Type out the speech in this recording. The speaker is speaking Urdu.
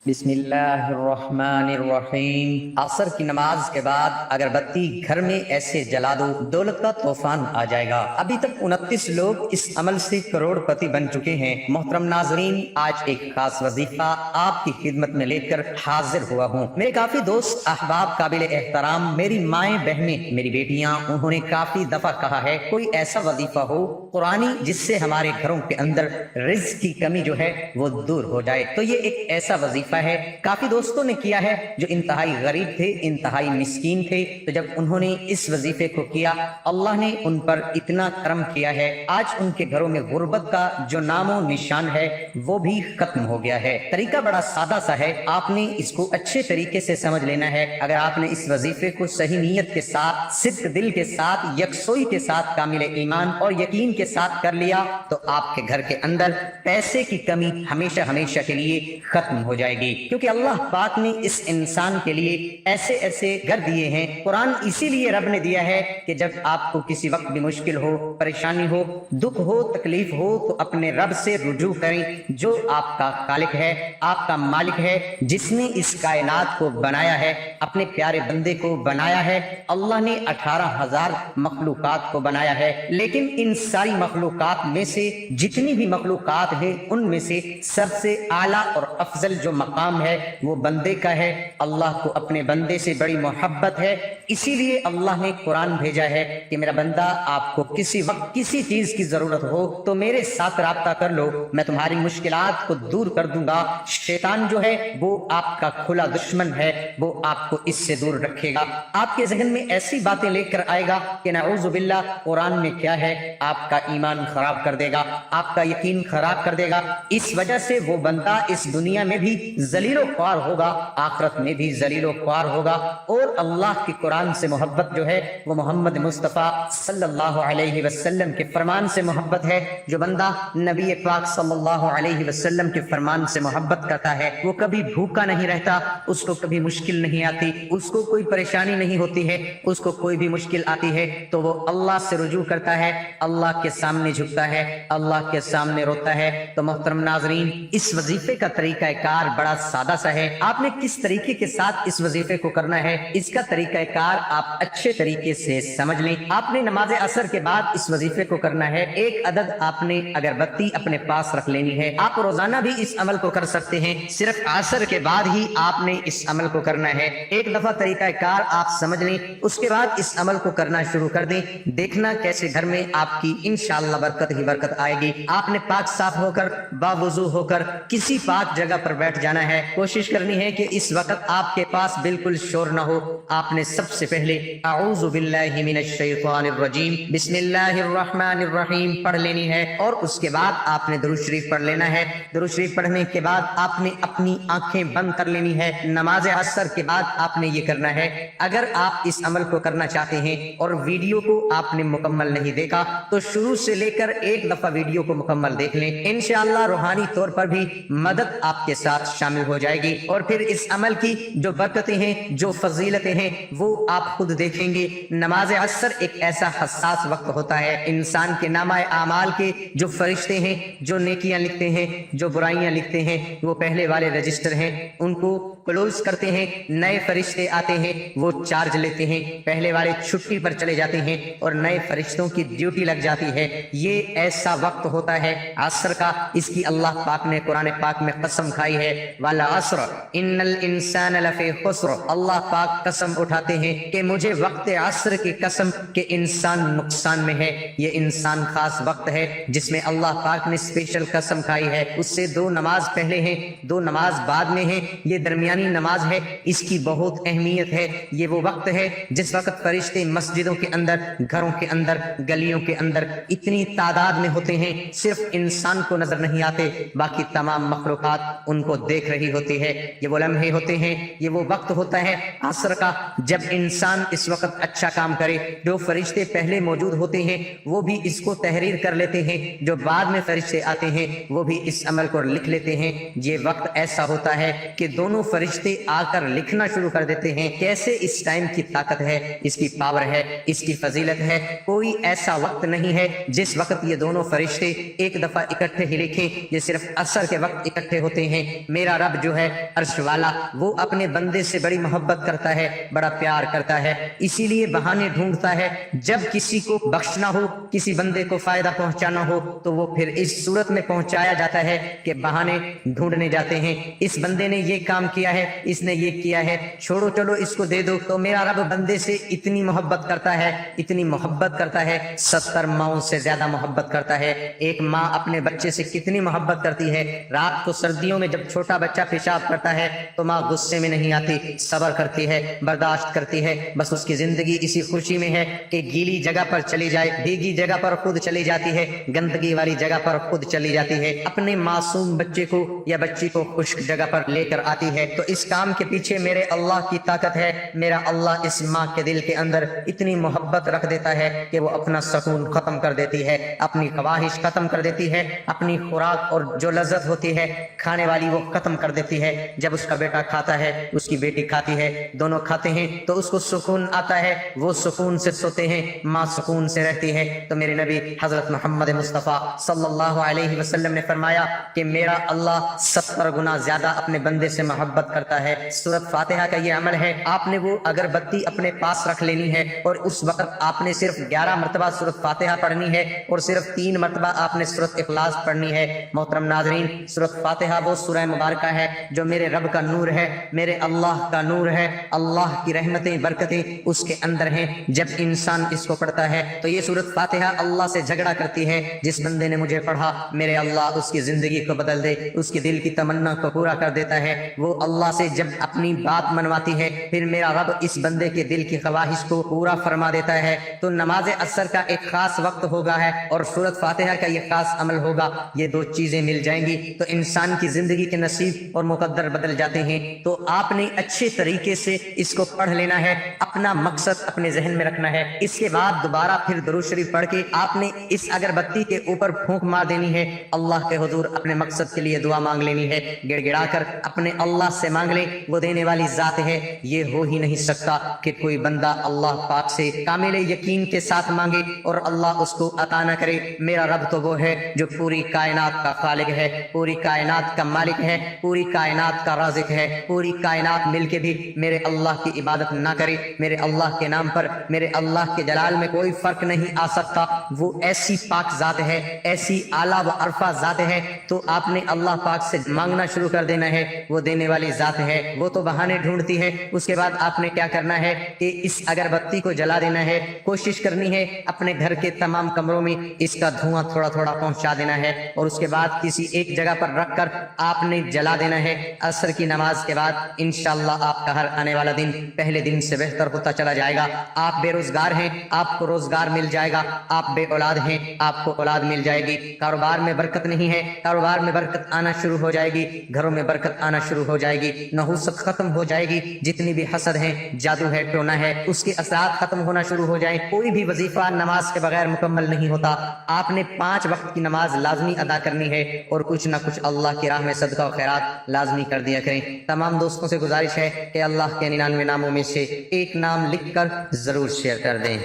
بسم اللہ الرحمن الرحیم۔ عصر کی نماز کے بعد اگر بتی گھر میں ایسے جلا دو، دولت کا طوفان آ جائے گا۔ ابھی تک 29 لوگ اس عمل سے کروڑ پتی بن چکے ہیں۔ محترم ناظرین، آج ایک خاص وظیفہ آپ کی خدمت میں لے کر حاضر ہوا ہوں۔ میرے کافی دوست احباب، قابل احترام میری مائیں بہنیں، میری بیٹیاں، انہوں نے کافی دفعہ کہا ہے کوئی ایسا وظیفہ ہو قرآنی جس سے ہمارے گھروں کے اندر رزق کی کمی جو ہے وہ دور ہو جائے۔ تو یہ ایک ایسا وظیفہ ہے، کافی دوستوں نے کیا ہے جو انتہائی غریب تھے، انتہائی مسکین تھے، تو جب انہوں نے اس وظیفے کو کیا اللہ نے ان پر اتنا کرم کیا ہے، آج ان کے گھروں میں غربت کا جو نام و نشان ہے وہ بھی ختم ہو گیا ہے۔ طریقہ بڑا سادہ سا ہے، آپ نے اس کو اچھے طریقے سے سمجھ لینا ہے۔ اگر آپ نے اس وظیفے کو صحیح نیت کے ساتھ، صدق دل کے ساتھ، یکسوئی کے ساتھ، کامل ایمان اور یقین کے ساتھ کر لیا تو آپ کے گھر کے اندر پیسے کی کمی ہمیشہ ہمیشہ کے لیے ختم ہو جائے گی، کیونکہ اللہ پاک نے اس انسان کے لیے ایسے ایسے گھر دیے ہیں۔ قرآن اسی لیے رب نے دیا ہے کہ جب آپ کو کسی وقت بھی مشکل ہو، پریشانی ہو، دکھ ہو، تکلیف ہو تو اپنے رب سے رجوع کریں، جو آپ کا خالق ہے، آپ کا مالک ہے، جس نے اس کائنات کو بنایا ہے، اپنے پیارے بندے کو بنایا ہے۔ اللہ نے 18,000 مخلوقات کو بنایا ہے، لیکن ان ساری مخلوقات میں سے جتنی بھی مخلوقات ہیں ان میں سے سب سے اعلیٰ اور افضل جو مقام ہے وہ بندے کا ہے۔ اللہ کو اپنے بندے سے بڑی محبت ہے، اسی لیے اللہ نے قرآن بھیجا ہے کہ میرا بندہ آپ کو کسی وقت کسی چیز کی ضرورت ہو تو میرے ساتھ رابطہ کر لو، میں تمہاری مشکلات کو دور کر دوں گا۔ شیطان جو ہے وہ آپ کا کھلا دشمن ہے، وہ آپ کو اس سے دور رکھے گا، آپ کے ذہن میں ایسی باتیں لے کر آئے گا کہ نعوذ باللہ قرآن میں کیا ہے، آپ کا ایمان خراب کر دے گا، آپ کا یقین خراب کر دے گا۔ اس وجہ سے وہ بندہ اس دنیا میں بھی ذلیل و خوار ہوگا، آخرت میں بھی ذلیل و خوار ہوگا، اور اللہ کی قرآن سے محبت جو ہے وہ محمد مصطفیٰ صلی اللہ علیہ وسلم کے فرمان سے محبت ہے۔ جو بندہ نبی پاک صلی اللہ علیہ وسلم کے فرمان سے محبت کرتا ہے وہ کبھی بھوکا نہیں رہتا، اس کو کبھی مشکل نہیں آتی، اس کو کوئی پریشانی نہیں ہوتی ہے، اس کو کوئی بھی مشکل آتی ہے تو وہ اللہ سے رجوع کرتا ہے، اللہ کے سامنے جھکتا ہے، اللہ کے سامنے روتا ہے۔ تو محترم ناظرین، اس وظیفے کا طریقہ کار بڑا سادہ سا ہے۔ آپ نے کس طریقے کے ساتھ اس وظیفے کو کرنا ہے، اس کا طریقہ کار آپ اچھے طریقے سے سمجھ لیں۔ آپ نے نماز عصر کے بعد اس وظیفے کو کرنا ہے۔ ایک عدد آپ نے اگربتی اپنے پاس رکھ لینی ہے۔ آپ روزانہ بھی اس عمل کو کر سکتے ہیں، صرف عصر کے بعد ہی آپ نے اس عمل کو کرنا ہے۔ ایک دفعہ طریقہ کار آپ سمجھ لیں، اس کے بعد اس عمل کو کرنا شروع کر دیں، دیکھنا کیسے گھر میں آپ کی انشاءاللہ برکت ہی برکت آئے گی۔ آپ نے پاک صاف ہو کر، باوضو ہو کر کسی پاک جگہ پر بیٹھ جانا ہے۔ کوشش کرنی ہے کہ اس وقت آپ کے پاس بالکل شور نہ ہو۔ آپ نے سب سے پہلے اعوذ باللہ من الشیطان الرجیم بسم اللہ الرحمن الرحیم پڑھ لینی ہے، اور اس کے بعد آپ نے درود شریف پڑھ لینا ہے۔ درود شریف پڑھنے کے بعد آپ نے اپنی آنکھیں بند کر لینی ہے۔ نماز عصر کے بعد آپ نے یہ کرنا ہے۔ اگر آپ اس عمل کو کرنا چاہتے ہیں اور ویڈیو کو آپ نے مکمل نہیں دیکھا تو شروع سے لے کر ایک دفعہ ویڈیو کو مکمل دیکھ لیں، انشاءاللہ روحانی طور پر بھی مدد آپ کے ساتھ شامل ہو جائے گی، اور پھر اس عمل کی جو برکتیں ہیں، جو فضیلتیں ہیں وہ آپ خود دیکھیں گے۔ نماز عصر ایک ایسا حساس وقت ہوتا ہے، انسان کے نامہ اعمال کے جو فرشتے ہیں، جو نیکیاں لکھتے ہیں، جو برائیاں لکھتے ہیں، وہ پہلے والے رجسٹر ہیں ان کو کلوز کرتے ہیں، نئے فرشتے آتے ہیں وہ چارج لیتے ہیں، پہلے والے چھٹی پر چلے جاتے ہیں اور نئے فرشتوں کی ڈیوٹی لگ جاتی ہے۔ یہ ایسا وقت ہوتا ہے عصر کا، اس کی اللہ پاک نے قرآن پاک میں قسم کھائی ہے، والعصر ان الانسان لفی خسر۔ اللہ پاک قسم اٹھاتے ہیں کہ مجھے وقت عصر کی قسم کہ انسان نقصان میں ہے۔ یہ انسان خاص وقت ہے جس میں اللہ پاک نے اسپیشل قسم کھائی ہے، اس سے 2 نماز پہلے ہیں، 2 نماز بعد میں ہیں، یہ درمیانی نماز ہے، اس کی بہت اہمیت ہے۔ یہ وہ وقت ہے جس وقت فرشتے مسجدوں کے اندر، گھروں کے اندر، گلیوں کے اندر اتنی تعداد میں ہوتے ہیں، صرف انسان کو نظر نہیں آتے، باقی تمام مخلوقات ان کو دیکھ رہی ہوتی ہے۔ یہ وہ لمحے ہوتے ہیں، یہ وہ وقت ہوتا ہے عصر کا جب انسان اس وقت اچھا کام کرے۔ جو فرشتے پہلے موجود ہوتے ہیں وہ بھی اس کو تحریر کر لیتے ہیں، جو بعد میں فرشتے آتے ہیں وہ بھی اس عمل کو لکھ لیتے ہیں۔ یہ وقت ایسا ہوتا ہے کہ دونوں فرشتے فرشتے آ کر لکھنا شروع کر دیتے ہیں۔ کیسے اس ٹائم کی طاقت ہے، اس کی پاور ہے، اس کی فضیلت ہے۔ کوئی ایسا وقت نہیں ہے جس وقت یہ دونوں فرشتے ایک دفعہ اکٹھے ہی لکھیں، یہ صرف عصر کے وقت اکٹھے ہوتے ہیں۔ میرا رب جو ہے عرش والا، وہ اپنے بندے سے بڑی محبت کرتا ہے، بڑا پیار کرتا ہے، اسی لیے بہانے ڈھونڈتا ہے۔ جب کسی کو بخشنا ہو، کسی بندے کو فائدہ پہنچانا ہو، تو وہ پھر اس صورت میں پہنچایا جاتا ہے کہ بہانے ڈھونڈنے جاتے ہیں۔ اس بندے نے یہ کام کیا ہے، اس نے یہ کیا ہے، چھوڑو چلو اس کو دے دو۔ تو میرا رب بندے سے اتنی محبت کرتا ہے، اتنی محبت کرتا ہے، 70 ماؤں سے زیادہ محبت کرتا ہے۔ ایک ماں اپنے بچے سے کتنی محبت کرتی ہے۔ رات کو سردیوں میں جب چھوٹا بچہ پیشاب کرتا ہے تو ماں غصے میں نہیں آتی، صبر کرتی ہے، برداشت کرتی ہے۔ بس اس کی زندگی اسی خوشی میں ہے کہ گیلی جگہ پر چلی جائے، بھیگی جگہ پر خود چلی جاتی ہے، گندگی والی جگہ پر خود چلی جاتی ہے، اپنے معصوم بچے کو یا بچی کو خشک جگہ پر لے کر آتی ہے۔ تو اس کام کے پیچھے میرے اللہ کی طاقت ہے۔ میرا اللہ اس ماں کے دل کے اندر اتنی محبت رکھ دیتا ہے کہ وہ اپنا سکون ختم کر دیتی ہے، اپنی خواہش ختم کر دیتی ہے، اپنی خوراک اور جو لذت ہوتی ہے کھانے والی وہ ختم کر دیتی ہے۔ جب اس کا بیٹا کھاتا ہے، اس کی بیٹی کھاتی ہے، دونوں کھاتے ہیں تو اس کو سکون آتا ہے، وہ سکون سے سوتے ہیں، ماں سکون سے رہتی ہے۔ تو میرے نبی حضرت محمد مصطفیٰ صلی اللہ علیہ وسلم نے فرمایا کہ میرا اللہ 70 گنا زیادہ اپنے بندے سے محبت کرتا ہے۔ سورۃ فاتحہ کا یہ عمل ہے، آپ نے وہ اگربتی اپنے پاس رکھ لینی ہے اور اس وقت آپ نے صرف 11 مرتبہ سورۃ فاتحہ پڑھنی ہے اور صرف 3 مرتبہ آپ نے سورۃ اخلاص پڑھنی ہے۔ محترم ناظرین، سورۃ فاتحہ وہ سورہ مبارکہ ہے جو میرے رب کا نور ہے، میرے اللہ کا نور ہے، اللہ کی رحمتیں برکتیں اس کے اندر ہیں۔ جب انسان اس کو پڑھتا ہے تو یہ سورۃ فاتحہ اللہ سے جھگڑا کرتی ہے، جس بندے نے مجھے پڑھا میرے اللہ اس کی زندگی کو بدل دے، اس کی دل کی تمنا کو پورا کر دیتا ہے۔ وہ اللہ سے جب اپنی بات منواتی ہے پھر میرا رب اس بندے کے دل کی خواہش کو پورا فرما دیتا ہے۔ تو نماز عصر کا ایک خاص وقت ہوگا ہے اور سورۃ فاتحہ کا یہ خاص عمل ہوگا، یہ دو چیزیں مل جائیں گی تو انسان کی زندگی کے نصیب اور مقدر بدل جاتے ہیں۔ تو آپ نے اچھے طریقے سے اس کو پڑھ لینا ہے، اپنا مقصد اپنے ذہن میں رکھنا ہے۔ اس کے بعد دوبارہ پھر درود شریف پڑھ کے آپ نے اس اگربتی کے اوپر پھونک مار دینی ہے، اللہ کے حضور اپنے مقصد کے لیے دعا مانگ لینی ہے، گڑ گڑا کر اپنے اللہ سے مانگ لیں، وہ دینے والی ذات ہے۔ یہ ہو ہی نہیں سکتا کہ کوئی بندہ اللہ پاک سے کامل یقین کے ساتھ مانگے اور اللہ اس کو عطا نہ کرے۔ میرا رب تو وہ ہے جو پوری کائنات کا خالق ہے، پوری کائنات کا مالک ہے، پوری کائنات کا رازق ہے۔ پوری کائنات مل کے بھی میرے اللہ کی عبادت نہ کرے، میرے اللہ کے نام پر، میرے اللہ کے جلال میں کوئی فرق نہیں آ سکتا۔ وہ ایسی پاک ذات ہے، ایسی اعلیٰ و عرفہ ذات ہے، تو آپ نے اللہ پاک سے مانگنا شروع کر دینا ہے، وہ دینے والی ذات ہے۔ وہ تو بہانے ڈھونڈتی ہے، اس کے بعد آپ نے کیا کرنا ہے کہ اس اگربتی کو جلا دینا ہے، کوشش کرنی ہے اپنے گھر کے تمام کمروں میں اس کا دھواں تھوڑا تھوڑا پہنچا دینا ہے اور اس کے بعد کسی ایک جگہ پر رکھ کر آپ نے جلا دینا ہے۔ عصر کی نماز کے بعد انشاءاللہ آپ کا ہر آنے والا دن پہلے دن سے بہتر ہوتا چلا جائے گا۔ آپ بے روزگار ہیں، آپ کو روزگار مل جائے گا، آپ بے اولاد ہیں، آپ کو اولاد مل جائے گی، کاروبار میں برکت نہیں ہے، کاروبار میں برکت آنا شروع ہو جائے گی، گھروں میں برکت آنا شروع ہو جائے گی، نحوست ختم ہو جائے گی، جتنی بھی حسد ہے، جادو ہے، ٹونا ہے، اس کے اثرات ختم ہونا شروع ہو جائیں۔ کوئی بھی وظیفہ نماز کے بغیر مکمل نہیں ہوتا۔ آپ نے 5 وقت کی نماز لازمی ادا کرنی ہے اور کچھ نہ کچھ اللہ کی راہ میں صدقہ و خیرات لازمی کر دیا کریں۔ تمام دوستوں سے گزارش ہے کہ اللہ کے 99 ناموں میں سے ایک نام لکھ کر ضرور شیئر کر دیں۔